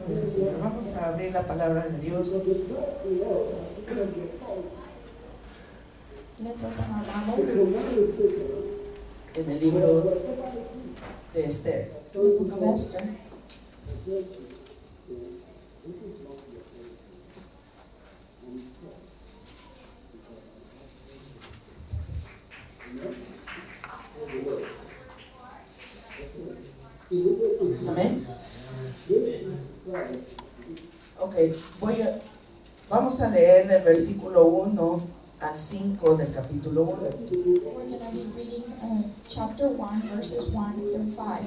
Muy bien, Señor. Vamos a abrir la palabra de Dios Let's open our Bibles. en el libro de Esther. The book of Esther. Amén. Ok, vamos a leer del versículo 1 al 5 del capítulo 1. We're going to be reading chapter 1, verses 1 through 5.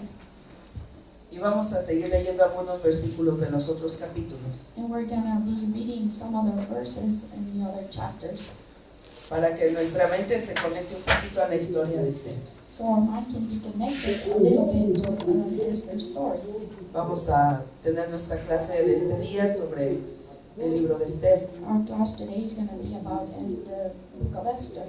Y vamos a seguir leyendo algunos versículos de los otros capítulos And we're going to be reading some other verses in the other chapters, para que nuestra mente se conecte un poquito a la historia de Esther. so our mind can be connected a little bit to Esther's story. Vamos a tener nuestra clase de este día sobre el libro de Esther. Our class today is going to be about the book of Esther.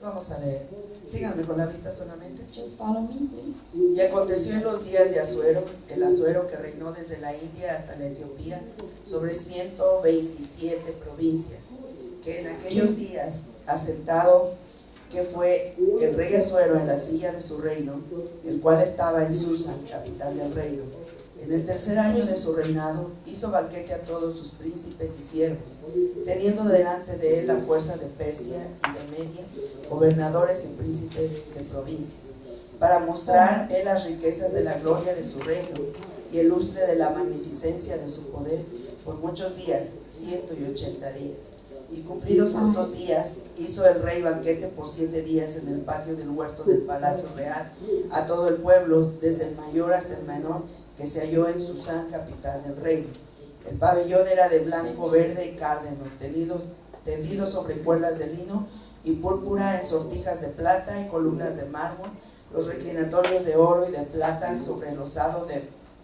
Vamos a leer. Síganme con la vista solamente. Just follow me, please. Y aconteció en los días de Asuero, el Asuero que reinó desde la India hasta la Etiopía, sobre 127 provincias, que en aquellos días, asentado que fue el rey Asuero en la silla de su reino, el cual estaba en Susa, capital del reino. En el tercer año de su reinado, hizo banquete a todos sus príncipes y siervos, teniendo delante de él la fuerza de Persia y de Media, gobernadores y príncipes de provincias, para mostrar él las riquezas de la gloria de su reino y el lustre de la magnificencia de su poder por muchos días, 180 días. Y cumplidos estos días, hizo el rey banquete por 7 días en el patio del huerto del palacio real a todo el pueblo, desde el mayor hasta el menor, que se halló en Susán, capital del reino. El pabellón era de blanco, verde y cárdeno, tendido sobre cuerdas de lino y púrpura en sortijas de plata y columnas de mármol, los reclinatorios de oro y de plata sobre el losado de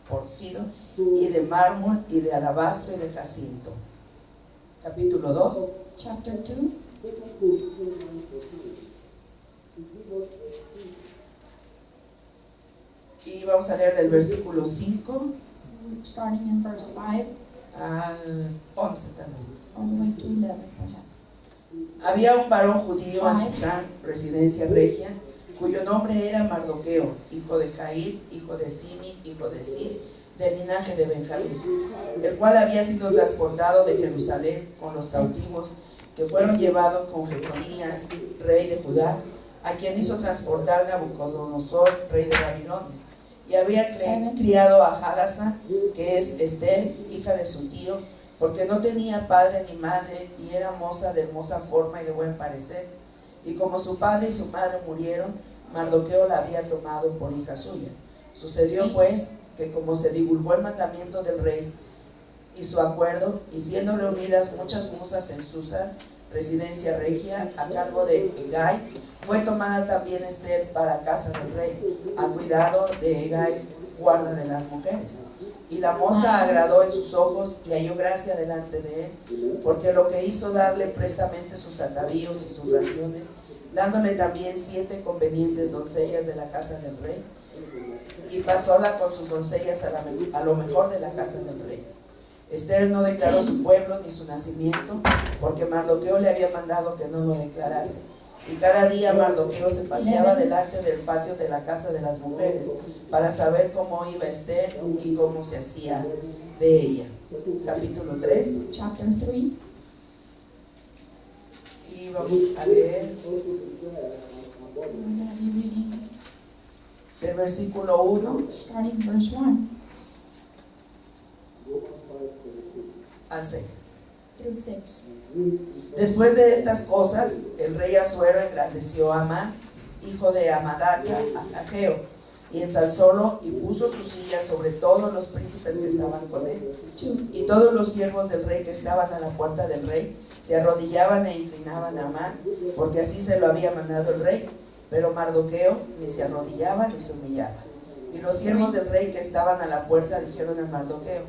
porfido y de mármol y de alabastro y de jacinto. Capítulo 2. Chapter 2. Y vamos a leer del versículo 5 Starting in verse 5 al 11 tal vez. all the way to 11, perhaps. Había un varón judío en Susán, residencia regia, cuyo nombre era Mardoqueo, hijo de Jair, hijo de Simi, hijo de Cis, del linaje de Benjamín, el cual había sido transportado de Jerusalén con los cautivos que fueron llevados con Jeconías, rey de Judá, a quien hizo transportar Nabucodonosor, rey de Babilonia. Y había criado a Hadasa, que es Esther, hija de su tío, porque no tenía padre ni madre, y era moza de hermosa forma y de buen parecer. Y como su padre y su madre murieron, Mardoqueo la había tomado por hija suya. Sucedió pues que como se divulgó el mandamiento del rey y su acuerdo, y siendo reunidas muchas musas en Susa, residencia regia, a cargo de Hegai, fue tomada también Esther para casa del rey, a cuidado de Hegai, guarda de las mujeres. Y la moza agradó en sus ojos y halló gracia delante de él, porque lo que hizo darle prestamente sus atavíos y sus raciones, dándole también 7 convenientes doncellas de la casa del rey, y pasóla con sus doncellas a lo mejor de la casa del rey. Esther no declaró su pueblo ni su nacimiento, porque Mardoqueo le había mandado que no lo declarase. Y cada día Mardoqueo se paseaba delante del patio de la casa de las mujeres, para saber cómo iba Esther y cómo se hacía de ella. Capítulo 3. Chapter 3. Y vamos a leer We're going to be reading del versículo 1 starting verse 1 al 6. through 6. Después de estas cosas, el rey Asuero engrandeció a Amán, hijo de Amadaca, a Ageo, y ensalzólo y puso su silla sobre todos los príncipes que estaban con él. Y todos los siervos del rey que estaban a la puerta del rey se arrodillaban e inclinaban a Amán, porque así se lo había mandado el rey. Pero Mardoqueo ni se arrodillaba ni se humillaba. Y los siervos del rey que estaban a la puerta dijeron a Mardoqueo: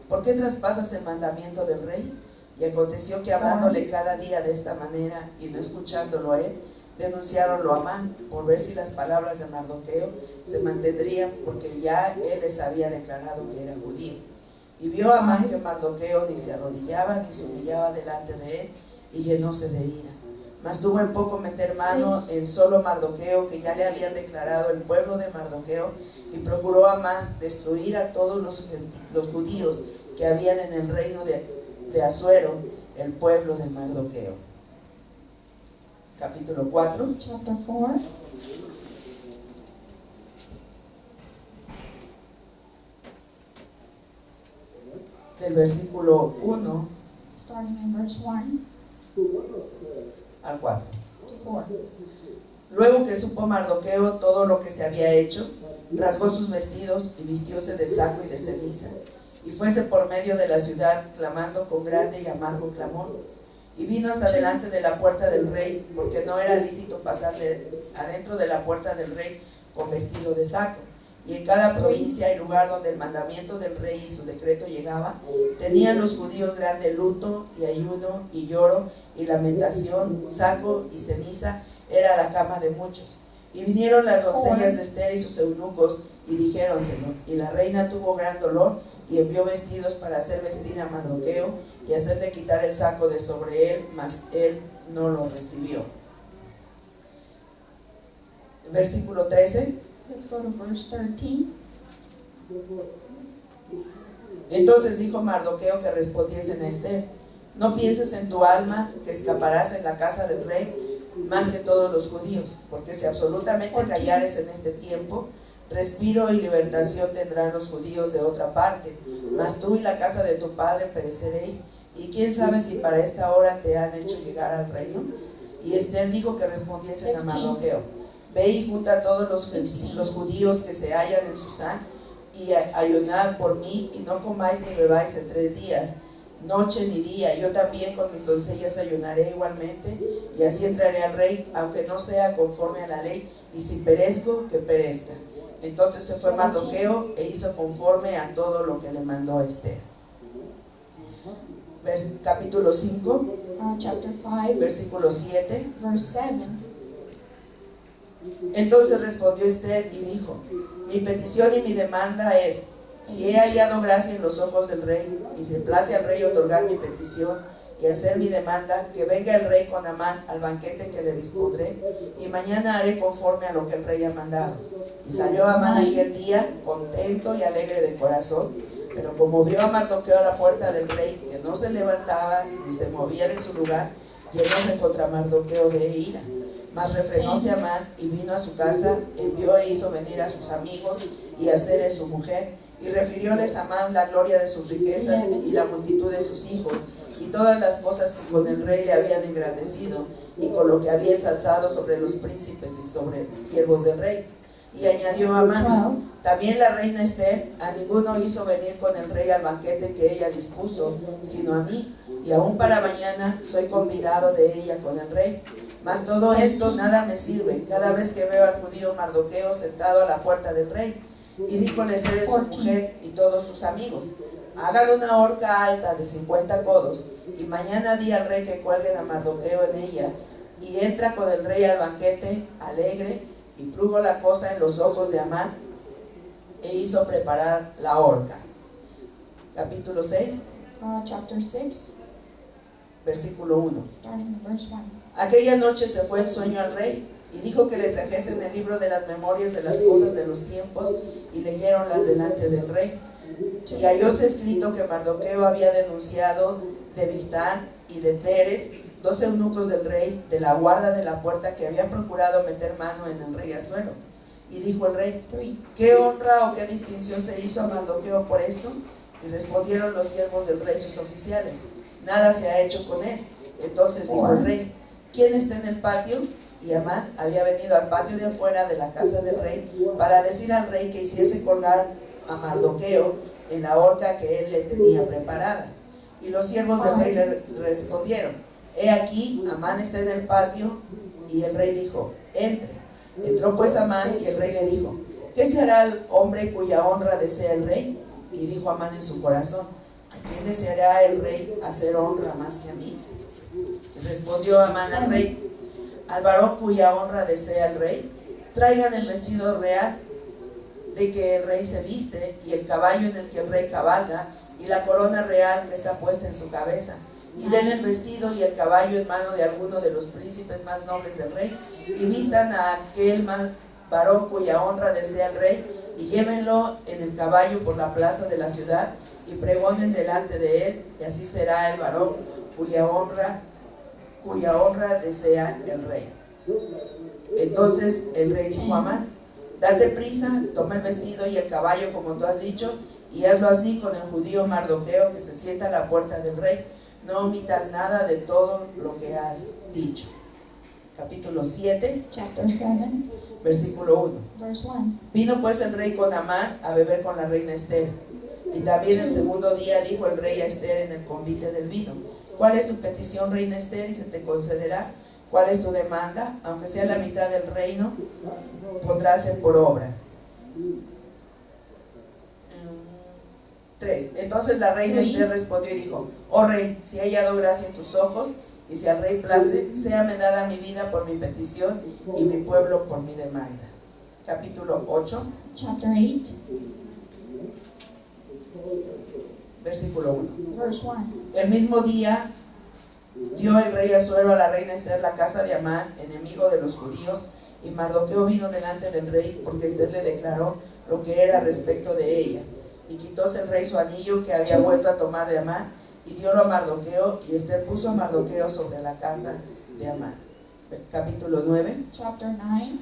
¿por qué traspasas el mandamiento del rey? Y aconteció que hablándole cada día de esta manera y no escuchándolo a él, denunciáronlo a Amán por ver si las palabras de Mardoqueo se mantendrían, porque ya él les había declarado que era judío. Y vio Amán que Mardoqueo ni se arrodillaba ni se humillaba delante de él, y llenóse de ira. Mas tuvo en poco meter mano en solo Mardoqueo, que ya le habían declarado el pueblo de Mardoqueo, y procuró Amán destruir a todos los judíos que habían en el reino de Asuero, el pueblo de Mardoqueo. Capítulo 4. Chapter 4. Del versículo 1 Starting in verse 1 al 4. to 4. Luego que supo Mardoqueo todo lo que se había hecho, rasgó sus vestidos y vistióse de saco y de ceniza, y fuese por medio de la ciudad clamando con grande y amargo clamor. Y vino hasta delante de la puerta del rey, porque no era lícito pasarle adentro de la puerta del rey con vestido de saco. Y en cada provincia y lugar donde el mandamiento del rey y su decreto llegaba, tenían los judíos grande luto y ayuno y lloro y lamentación, saco y ceniza era la cama de muchos. Y vinieron las doncellas de Esther y sus eunucos y dijéronselo. Y la reina tuvo gran dolor y envió vestidos para hacer vestir a Mardoqueo y hacerle quitar el saco de sobre él, mas él no lo recibió. Versículo 13. Let's go to verse 13. Entonces dijo Mardoqueo que respondiesen a Esther: no pienses en tu alma que escaparás en la casa del rey más que todos los judíos, porque si absolutamente callares en este tiempo, respiro y libertación tendrán los judíos de otra parte, mas tú y la casa de tu padre pereceréis, y quién sabe si para esta hora te han hecho llegar al reino. Y Esther dijo que respondiesen a Mardoqueo: ve y junta a todos los judíos que se hallan en Susán, y ayunad por mí, y no comáis ni bebáis en 3 días, noche ni día. Yo también con mis doncellas ayunaré igualmente, y así entraré al rey, aunque no sea conforme a la ley, y si perezco, que perezca. Entonces se fue Mardoqueo e hizo conforme a todo lo que le mandó Esther. Capítulo 5, Chapter 5, versículo 7. verse 7. Entonces respondió Esther y dijo: mi petición y mi demanda es, si he hallado gracia en los ojos del rey, y se place al rey otorgar mi petición y hacer mi demanda, que venga el rey con Amán al banquete que le dispondré, y mañana haré conforme a lo que el rey ha mandado. Y salió Amán aquel día contento y alegre de corazón, pero como vio a Mardoqueo a la puerta del rey, que no se levantaba ni se movía de su lugar, llenóse contra Mardoqueo de ira. Mas refrenóse Amán y vino a su casa, envió e hizo venir a sus amigos y a Zeres su mujer, y refirióles a Amán la gloria de sus riquezas y la multitud de sus hijos, y todas las cosas que con el rey le habían engrandecido, y con lo que había ensalzado sobre los príncipes y sobre siervos del rey. Y añadió Amán: también la reina Esther a ninguno hizo venir con el rey al banquete que ella dispuso, sino a mí, y aún para mañana soy convidado de ella con el rey. Mas todo esto nada me sirve, cada vez que veo al judío Mardoqueo sentado a la puerta del rey. Y díjole Zeres su mujer y todos sus amigos: hagan una horca alta de 50 codos, y mañana di al rey que cuelguen a Mardoqueo en ella. Y entra con el rey al banquete alegre, y plugo la cosa en los ojos de Amán, e hizo preparar la horca. Capítulo 6, Chapter 6, versículo 1. starting in verse 1. Aquella noche se fue el sueño al rey, y dijo que le trajesen el libro de las memorias de las cosas de los tiempos, y leyeronlas delante del rey. Y hallóse escrito que Mardoqueo había denunciado de Bigtán y de Teres, 2 eunucos del rey, de la guarda de la puerta, que habían procurado meter mano en el rey Asuero. Y dijo el rey: 3. ¿qué honra o qué distinción se hizo a Mardoqueo por esto? Y respondieron los siervos del rey, sus oficiales: nada se ha hecho con él. Entonces dijo el rey: ¿quién está en el patio? Y Amán había venido al patio de afuera de la casa del rey para decir al rey que hiciese colgar a Mardoqueo en la horca que él le tenía preparada. Y los siervos del rey le respondieron: he aquí, Amán está en el patio. Y el rey dijo: entre. Entró pues Amán, y el rey le dijo: ¿qué se hará al hombre cuya honra desea el rey? Y dijo Amán en su corazón: ¿a quién deseará el rey hacer honra más que a mí? Y respondió Amán al rey: al varón cuya honra desea el rey, traigan el vestido real de que el rey se viste, y el caballo en el que el rey cabalga, y la corona real que está puesta en su cabeza, y den el vestido y el caballo en mano de alguno de los príncipes más nobles del rey, y vistan a aquel varón cuya honra desea el rey, y llévenlo en el caballo por la plaza de la ciudad, y pregonen delante de él, y así será el varón cuya honra desea el rey. Entonces el rey dijo a Amán: date prisa, toma el vestido y el caballo como tú has dicho, y hazlo así con el judío Mardoqueo que se sienta a la puerta del rey. No omitas nada de todo lo que has dicho. Capítulo 7, Chapter 7, versículo 1. verse 1. Vino pues el rey con Amán a beber con la reina Esther. Y también el segundo día dijo el rey a Esther en el convite del vino: ¿cuál es tu petición, reina Esther? Y se te concederá. ¿Cuál es tu demanda? Aunque sea la mitad del reino, podrás ser por obra. 3. Entonces la reina Esther respondió y dijo: oh rey, si he hallado gracia en tus ojos, y si al rey place, séame dada mi vida por mi petición y mi pueblo por mi demanda. Capítulo 8, Chapter 8, versículo 1. verse 1. El mismo día dio el rey Asuero a la reina Esther la casa de Amán, enemigo de los judíos, y Mardoqueo vino delante del rey, porque Esther le declaró lo que era respecto de ella. Y quitóse el rey su anillo que había vuelto a tomar de Amán, y diólo a Mardoqueo, y Esther puso a Mardoqueo sobre la casa de Amán. Capítulo 9, Chapter 9,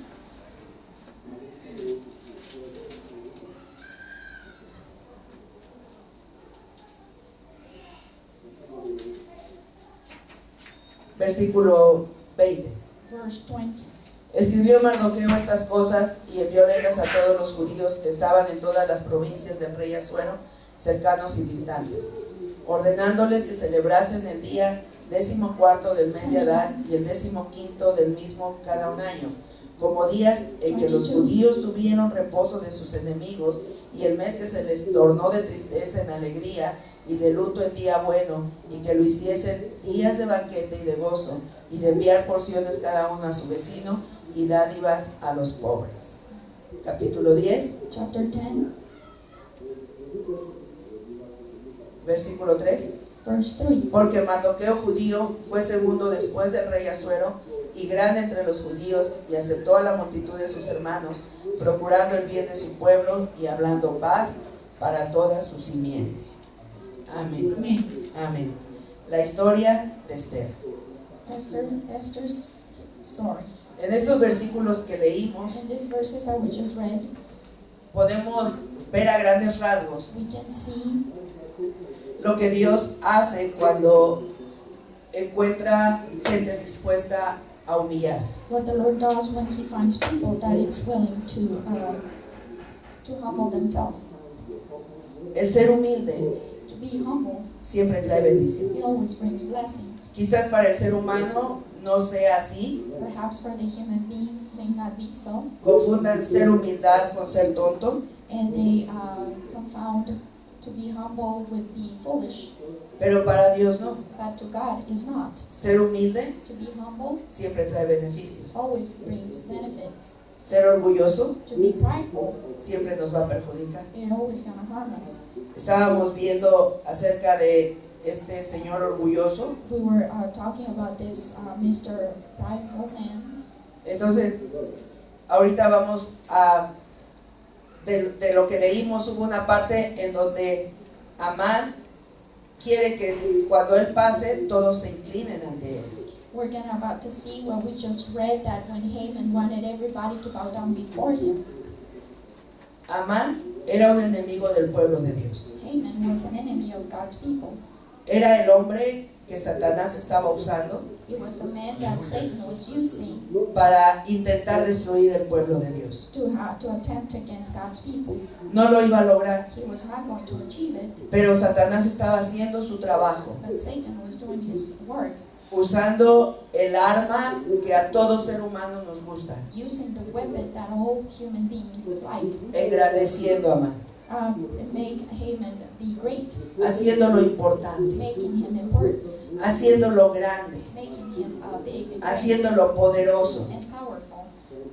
versículo 20. verse 20. Escribió Mardoqueo estas cosas y envió letras a todos los judíos que estaban en todas las provincias del rey Asuero, cercanos y distantes, ordenándoles que celebrasen el día 14 del mes de Adar y el 15 del mismo cada un año, como días en que los judíos tuvieron reposo de sus enemigos, y el mes que se les tornó de tristeza en alegría y de luto en día bueno, y que lo hiciesen días de banquete y de gozo, y de enviar porciones cada uno a su vecino y dádivas a los pobres. Capítulo 10, Chapter 10, versículo 3. verse 3. Porque Mardoqueo judío fue segundo después del rey Asuero, y grande entre los judíos, y aceptó a la multitud de sus hermanos, procurando el bien de su pueblo y hablando paz para toda su simiente. Amén. Amen. Amén. La historia de Esther. Esther's story. En estos versículos que leímos, In these verses that we just read, podemos ver a grandes rasgos we can see lo que Dios hace cuando encuentra gente dispuesta a humillarse. what the Lord does when He finds people that it's willing to humble themselves. El ser humilde To be humble, siempre trae bendición. it always brings blessing. Quizás para el ser humano no sea así. Perhaps for the human being may not be so, Confundan ser humildad con ser tonto, and they confound to be humble with being foolish. pero para Dios no. But to God is not. Ser humilde To be humble siempre trae beneficios. always brings benefits. Ser orgulloso To be prideful, siempre nos va a perjudicar. it always gonna harm us. Estábamos viendo acerca de este señor orgulloso. We were talking about this Mr. Prideful man. Entonces, ahorita vamos a, de lo que leímos, hubo una parte en donde Amán quiere que cuando él pase, todos se inclinen ante él. We're gonna about to see what we just read, that when Haman wanted everybody to bow down before him, Amán era un enemigo del pueblo de Dios. Haman was an enemy of God's people. Era el hombre que Satanás estaba usando It was the man that Satan was using para intentar destruir el pueblo de Dios. to attempt against God's people. No lo iba a lograr, He was not going to achieve it, pero Satanás estaba haciendo su trabajo, but Satan was doing his work, usando el arma que a todo ser humano nos gusta, using the weapon that all human beings like, engrandeciendo a Amán, make Haman be great, haciéndolo importante, making him important, haciéndolo grande, making him big and great haciéndolo poderoso. and powerful.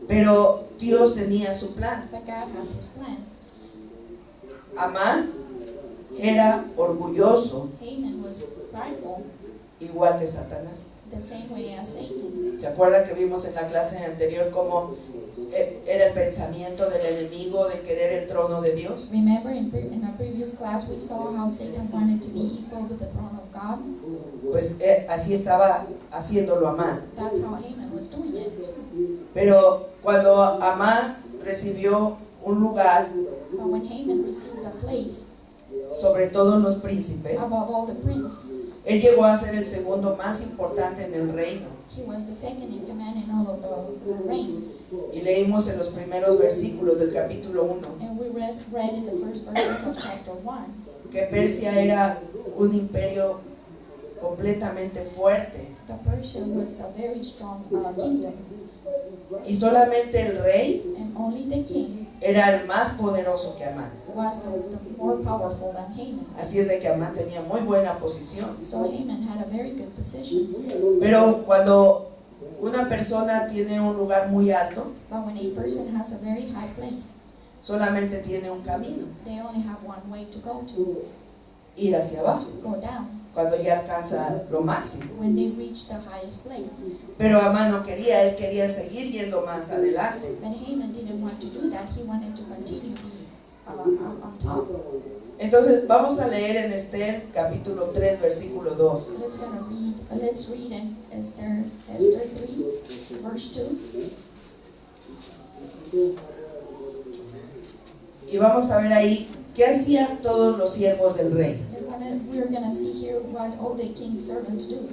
Pero Dios tenía su plan. But God has his plan. Amán era orgulloso, Haman was prideful, igual que Satanás. the same way as Satan. ¿Se acuerdan que vimos en la clase anterior cómo era el pensamiento del enemigo de querer el trono de Dios? Remember in a previous class we saw how Satan wanted to be equal with the throne of God? Pues así estaba haciéndolo Amán. That's how Haman was doing it. Pero cuando Amán recibió un lugar But when Haman received a place sobre todos los príncipes, above all the prince, él llegó a ser el segundo más importante en el reino. he was the second in command in all of the reign. Y leímos en los primeros versículos del capítulo 1 And we read in the first verses of chapter 1 que Persia era un imperio completamente fuerte. that Persia was a very strong kingdom, Y solamente el rey and only the king era el más poderoso que Amán. was the more powerful than Haman. Así es de que Amán tenía muy buena posición. So Haman had a very good position. Pero cuando una persona tiene un lugar muy alto, But when a person has a very high place, solamente tiene un camino, they only have one way to go to, ir hacia abajo, go down, cuando ya alcanza lo máximo. when they reach the highest place. Pero Amán no quería, él quería seguir yendo más adelante. But Haman didn't want to do that. He wanted to continue be on top. Entonces vamos a leer en Esther capítulo 3 versículo 2. Let's read in Esther 3, verse 2. Y vamos a ver ahí qué hacían todos los siervos del rey. We're going to see here what all the king's servants do.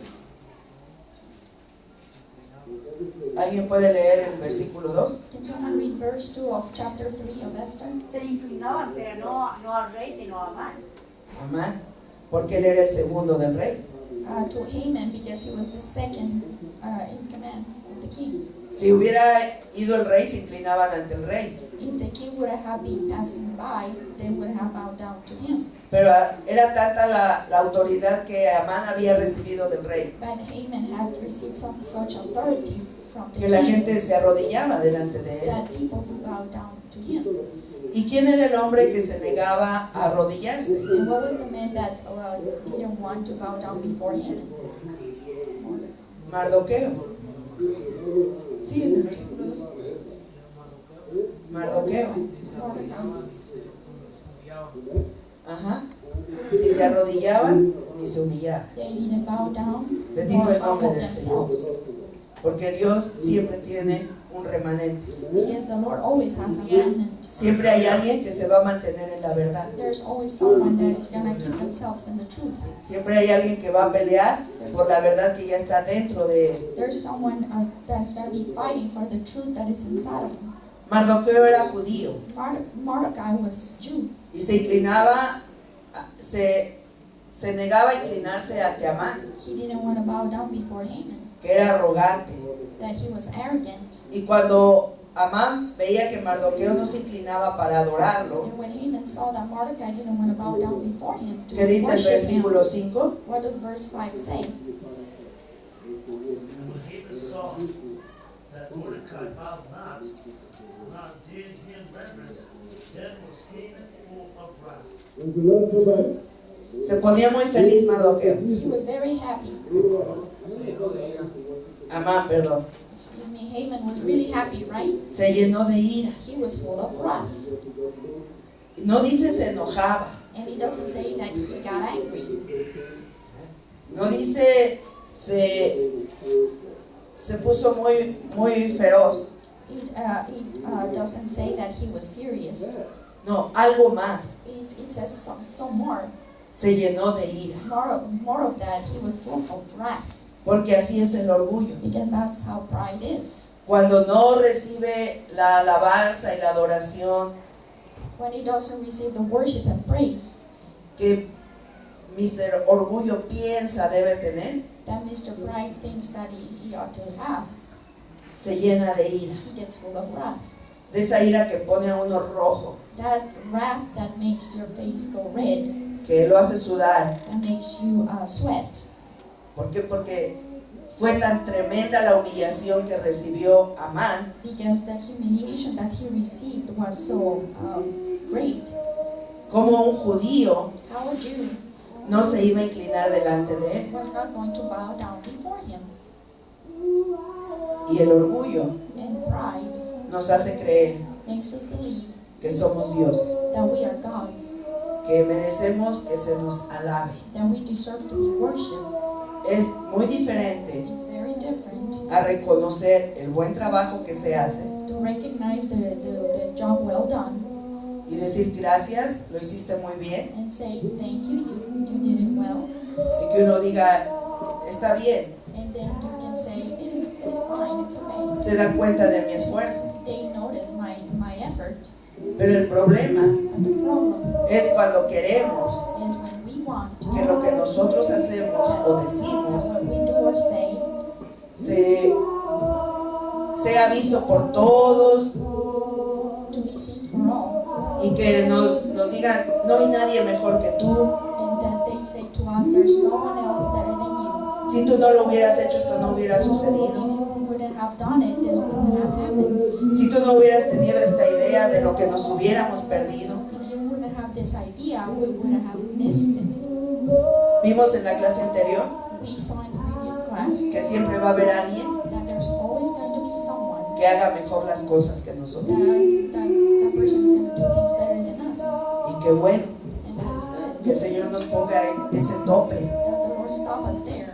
¿Alguien puede leer el versículo 2? Can someone read verse 2 of chapter 3 of Esther? Se inclinaban, pero no al rey, sino a Amán. Amán, porque él era el segundo del rey. To Haman, because he was the second in command of the king. Si hubiera ido el rey, se inclinaban ante el rey. If the king would have been passing by, they would have bowed down to him. Pero era tanta la autoridad que Amán había recibido del rey, But Haman had received such authority from the que la king gente se arrodillaba delante de él. that people would bow down to him. ¿Y quién era el hombre que se negaba a arrodillarse? And what was the man that didn't want to bow down before him? Mardoqueo. Sí, en el versículo 2. Mardoqueo. Mordecai. Ajá. Ni se arrodillaban ni se humillaban. They didn't bow down Bendito or el nombre humble del Señor. themselves. Porque Dios siempre tiene un remanente. Because the Lord always has a remnant. Siempre hay alguien que se va a mantener en la verdad. There's always someone that is going to keep themselves in the truth. Siempre hay alguien que va a pelear por la verdad que ya está dentro de él. There's someone that is going to be fighting for the truth that is inside of him. Mardoqueo era judío Mordecai was Jew. y se inclinaba, se negaba a inclinarse ante Amán, He didn't want to bow down before Haman, que era arrogante. that he was arrogant. Y cuando Amán veía que Mardoqueo no se inclinaba para adorarlo, And when Haman saw that Mordecai didn't want to bow down before him to ¿qué dice el worship him, versículo 5? what does verse 5 say? And when Haman saw that Mordecai bowed not did him reverence, then was Haman full of wrath. Se ponía muy feliz Mardoqueo. He was very happy. Amán, perdón. Excuse me, Haman was really happy, right? Se llenó de ira. He was full of wrath. No dice se enojaba. And he doesn't say that he got angry. No dice se puso muy feroz. It doesn't say that he was furious. No, algo más. It says some more. Se llenó de ira. More of that, he was full of wrath. Porque así es el orgullo. Because that's how pride is. Cuando no recibe la alabanza y la adoración When he doesn't receive the worship and praise que Mr. Orgullo piensa debe tener, that Mr. Pride thinks that he ought to have, se llena de ira. he gets full of wrath. De esa ira que pone a uno rojo, That wrath that makes your face go red, que lo hace sudar, that makes you sweat, ¿Por qué? Porque fue tan tremenda la humillación que recibió Amán, because the humiliation that he received was so great. como un judío How a Jew no se iba a inclinar delante de él. was not going to bow down before him. Y el orgullo And pride nos hace creer makes us believe que somos dioses, that we are gods, que merecemos que se nos alabe. that we deserve to be worshipped. Es muy diferente It's very different a reconocer el buen trabajo que se hace to recognize the job well done y decir gracias, lo hiciste muy bien, and say thank you, you did it well, y que uno diga está bien, and then you can say it is fine, it's okay. se dan cuenta de mi esfuerzo. They notice my effort, Pero el problema but the problem es cuando queremos is when we want que lo que nosotros hacemos o decimos what we do or say sea visto por todos to be seen for all, y que nos digan no hay nadie mejor que tú. and that they say to us there's no one else better than you. Si tú no lo hubieras hecho, esto no hubiera If sucedido. you wouldn't have done it, this wouldn't have happened. Si tú no hubieras tenido esta idea de lo que nos hubiéramos perdido. If you wouldn't have this idea, we wouldn't have missed it. Vimos en la clase anterior We saw in the previous class que siempre va a haber alguien that there's always going to be someone que haga mejor las cosas que nosotros. that person is going to do things better than us, Y qué bueno and that is good. que el Señor nos ponga ese tope That the Lord stop us there,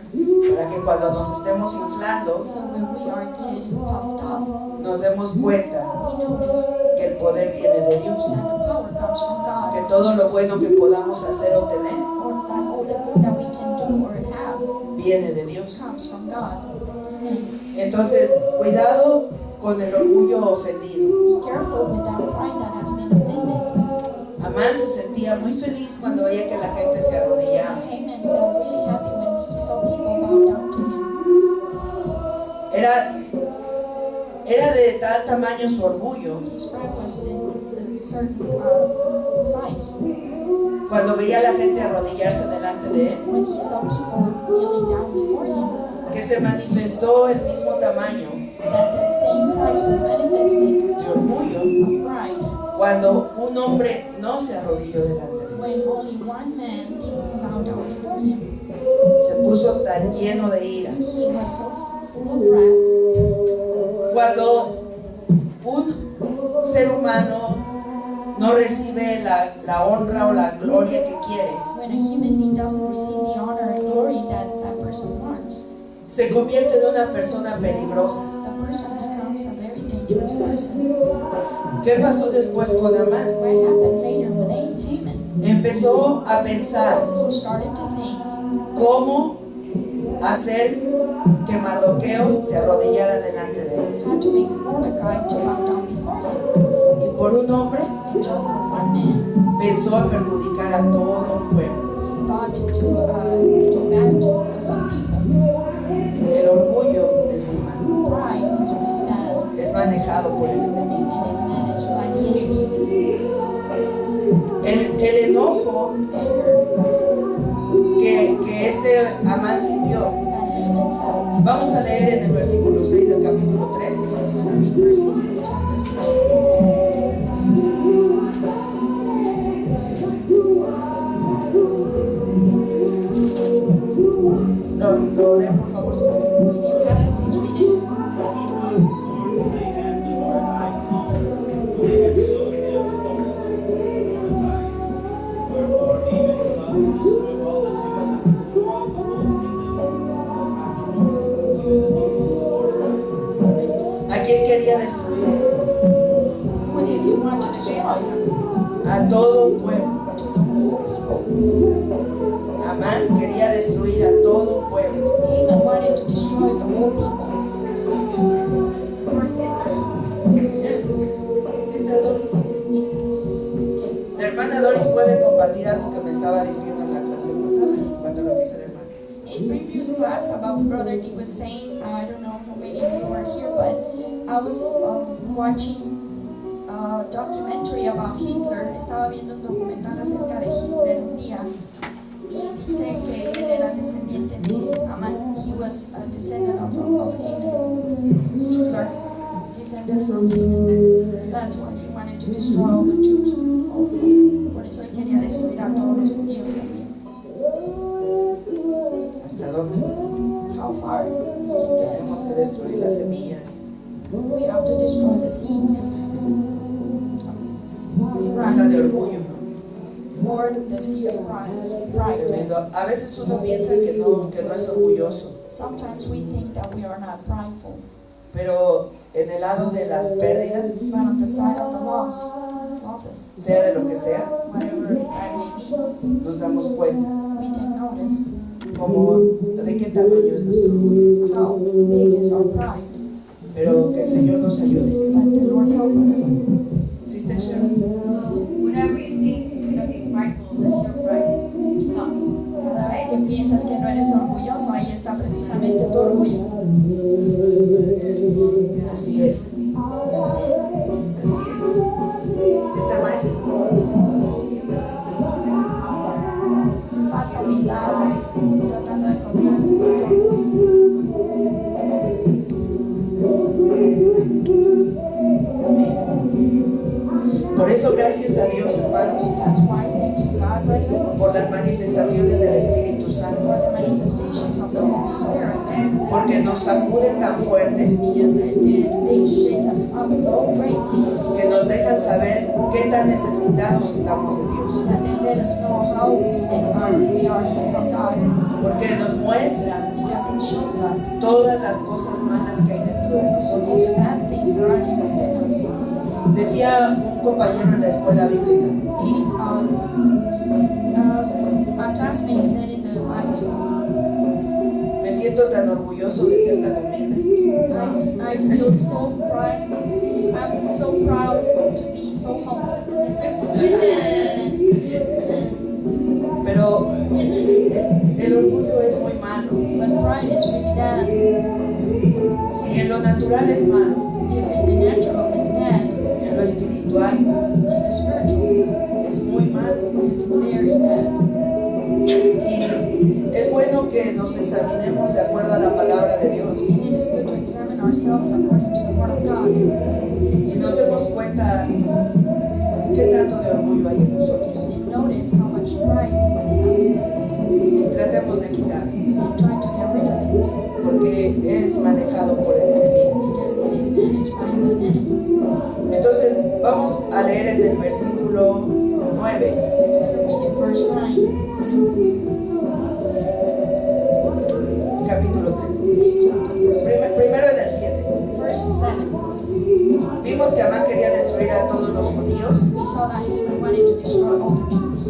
para que cuando nos estemos inflando so when we are getting puffed up, nos demos cuenta we notice que el poder viene de Dios, that the power comes from que God, todo lo bueno que podamos hacer o tener or that all the good that we can do or have viene de Dios. comes from God. Amen. Entonces, cuidado con el orgullo ofendido. Be careful with that pride that has been offended. Amán se sentía muy feliz cuando veía que la gente se arrodillaba. Haman felt really happy when he saw people bow down to him. Era de tal tamaño su orgullo His pride was in a certain size. cuando veía a la gente arrodillarse delante de él, When he saw people kneeling down before him, que se manifestó el mismo tamaño that same size was manifested de orgullo of pride cuando un hombre no se arrodilló delante de él. when only one man didn't bow down before him. Se puso tan lleno de ira. He was so full of wrath. Cuando un ser humano no recibe la honra o la gloria que quiere, When a human being doesn't receive the honor and glory that that person wants, se convierte en una persona peligrosa. the person becomes a very dangerous person. ¿Qué pasó después con Amán? What happened later with Haman? Empezó a pensar He started to think cómo hacer que Mardoqueo se arrodillara delante de él. how to make Mordecai to bow down before him. Y por un hombre And just for one man, pensó en perjudicar a todo un pueblo. he thought to add to the whole people. El orgullo es muy malo, Pride is really bad, es manejado por el enemigo. and it's managed by the enemy. El enojo Anger que este Amán sintió. that Haman felt. Vamos a leer en el versículo 6 del capítulo 3. Let's go and read verse 6 of chapter 3. Lo leen por favor si no quieren. If you have it, please read it. Amén. ¿A quién quería destruir? What did he want to destroy? A todo un pueblo. To the whole people. Amán quería destruir a todo un pueblo. Haman wanted to destroy the whole people. Sister Doris, ok. La hermana Doris puede compartir algo que me estaba diciendo en la clase pasada en cuanto a lo que hizo el hermano. In previous class about what Brother D was saying, I don't know how many of you were here, but I was watching a documentary about Hitler. Estaba viendo un documental acerca de Hitler un día y dice que él era descendiente de Amán. He was a descendant of Haman. Hitler descended from Haman. That's why he wanted to destroy all the Jews also. Por eso él quería destruir a todos los judíos también. ¿Hasta dónde? How far we can get. Tenemos que destruir las semillas. We have to destroy the seeds. La de orgullo, ¿no? Or the seed of pride. Tremendo. A veces uno piensa que no es orgulloso, Sometimes we think that we are not prideful, pero en el lado de las pérdidas, but on the side of the losses, sea de lo que sea, whatever that may be, nos damos cuenta we take notice como de qué tamaño es nuestro orgullo. how big is our pride. Pero que el Señor nos ayude. But the Lord help us. Sister Sharon, Whenever you think you're gonna be prideful, that's your pride. Come. Cada vez que piensas que no eres orgulloso, ahí está precisamente tu orgullo. así es. That's it. Así es. Sister Marcy, Es falsa humildad, tratando de cubrir tu orgullo. por eso gracias a Dios, hermanos, That's why thanks to God, brethren, por las manifestaciones del Espíritu for Santo, the manifestations of the Holy Spirit, porque nos sacuden tan fuerte because they shake us up so greatly que nos dejan saber qué tan necesitados estamos de Dios, that they let us know how we are from God, porque nos muestra because it shows us todas las cosas malas que hay dentro de all nosotros. the bad things that are within us. Decía un compañero en la escuela bíblica, A classmate said in the Bible school, me siento tan orgulloso de ser tan humilde, I feel so prideful. I'm so proud to be so humble. pero el orgullo es muy malo. But pride is really bad. Si en lo natural es malo, If in the natural it's bad, en lo espiritual in the spiritual es muy malo. it's very bad. Y es bueno que nos examinemos de acuerdo a la palabra de Dios And it is good to examine ourselves according to the Word of God y nos demos cuenta qué tanto de orgullo hay en nosotros and notice how much pride is in us y tratemos de quitarlo, and try to get rid of it porque es manejado por el enemigo. because it is managed by the enemy. Entonces vamos a leer en el versículo 9, It's going to read in verse 9, capítulo 3. same chapter 3, Primero en el 7. verse 7. Vimos que Amán quería destruir a todos los judíos. We saw that Haman wanted to destroy all the Jews.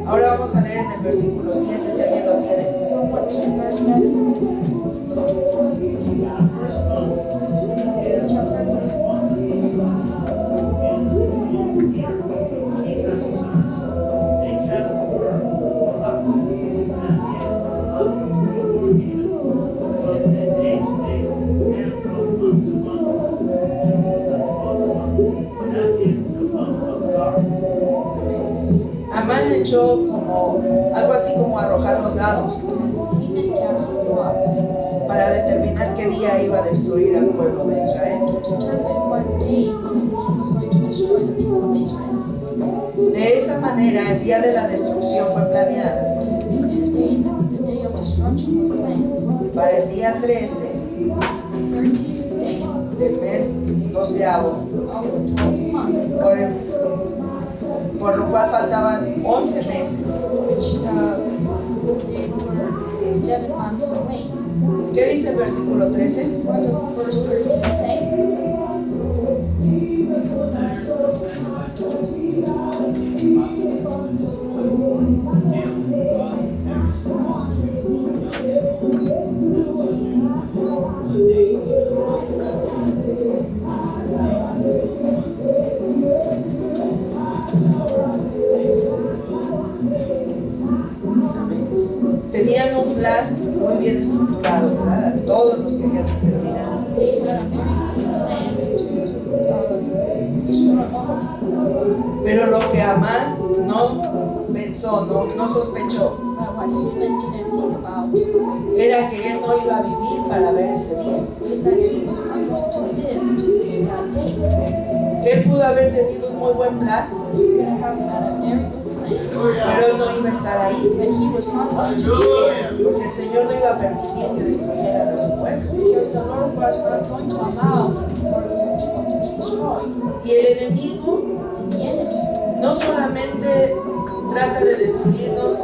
Ahora vamos a leer en el versículo 7, si alguien lo tiene. Someone read verse 7, chapter 3. Amán echó algo así como arrojar los dados Haman cast lots para determinar qué día iba a destruir al pueblo de Israel. to determine what day he was going to destroy the people of Israel. De esta manera, el día de la destrucción fue planeada In this day, the day of destruction was planned. para el día 13 The 13th day del mes 12avo, of the 12th month, por lo cual faltaban 11 meses. which they were 11 months away. ¿Qué dice el versículo 13? What does verse 13 say? Amén. Tenían un plan muy bien estructurado, ¿verdad? A todos los querían exterminar. They had a very good plan to destroy all of them. Pero lo que Amán no pensó, no sospechó, But what Haman didn't think about era que él no iba a vivir para ver ese día. is that he was not going to live to see that day. Él pudo haber tenido un muy buen plan, He could have had a very good plan, pero él no iba a estar ahí, but he was not going to be there porque el Señor no iba a permitir que destruyeran a su pueblo. because the Lord was not going to allow for his people to be destroyed. Y el enemigo And the enemy no solamente trata de destruirnos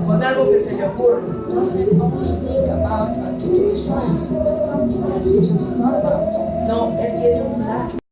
con algo que se le ocurre, doesn't only think about to destroy us with something that he just thought about. no, él tiene un plan.